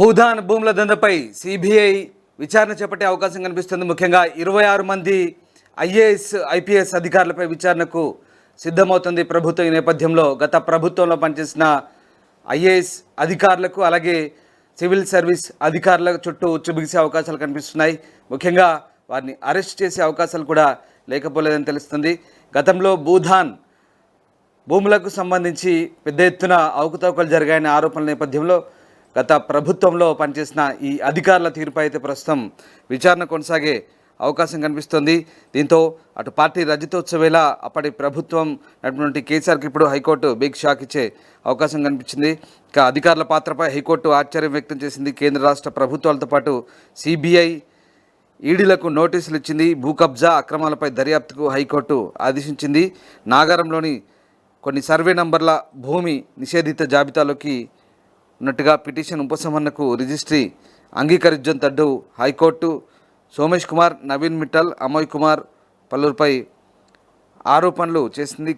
భూదాన్ భూముల దందాపై సిబిఐ విచారణ చేపట్టే అవకాశం కనిపిస్తుంది. ముఖ్యంగా 26 మంది ఐఏఎస్ ఐపీఎస్ అధికారులపై విచారణకు సిద్ధమవుతుంది ప్రభుత్వం. ఈ నేపథ్యంలో గత ప్రభుత్వంలో పనిచేసిన ఐఏఎస్ అధికారులకు అలాగే సివిల్ సర్వీస్ అధికారుల చుట్టూ ఉచ్చుబిగిసే అవకాశాలు కనిపిస్తున్నాయి. ముఖ్యంగా వారిని అరెస్ట్ చేసే అవకాశాలు కూడా లేకపోలేదని తెలుస్తుంది. గతంలో భూదాన్ భూములకు సంబంధించి పెద్ద ఎత్తున అవకతవకలు జరిగాయనే ఆరోపణల నేపథ్యంలో గత ప్రభుత్వంలో పనిచేసిన ఈ అధికారుల తీరుపై అయితే ప్రస్తుతం విచారణ కొనసాగే అవకాశం కనిపిస్తోంది. దీంతో అటు పార్టీ రజతోత్సవేళ అప్పటి ప్రభుత్వం నడిపినటువంటి కేసీఆర్కి ఇప్పుడు హైకోర్టు బిగ్ షాక్ ఇచ్చే అవకాశం కనిపించింది. ఇక అధికారుల పాత్రపై హైకోర్టు ఆశ్చర్యం వ్యక్తం చేసింది. కేంద్ర రాష్ట్ర ప్రభుత్వాలతో పాటు సిబిఐ ఈడీలకు నోటీసులు ఇచ్చింది. భూ కబ్జా అక్రమాలపై దర్యాప్తుకు హైకోర్టు ఆదేశించింది. నాగారంలోని కొన్ని సర్వే నంబర్ల భూమి నిషేధిత జాబితాలోకి ఉన్నట్టుగా పిటిషన్ ఉపసంహరణకు రిజిస్ట్రీ అంగీకరించడంతో హైకోర్టు సోమేష్ కుమార్, నవీన్ మిట్టల్, అమోయ్ కుమార్ పలువురిపై ఆరోపణలు చేసింది.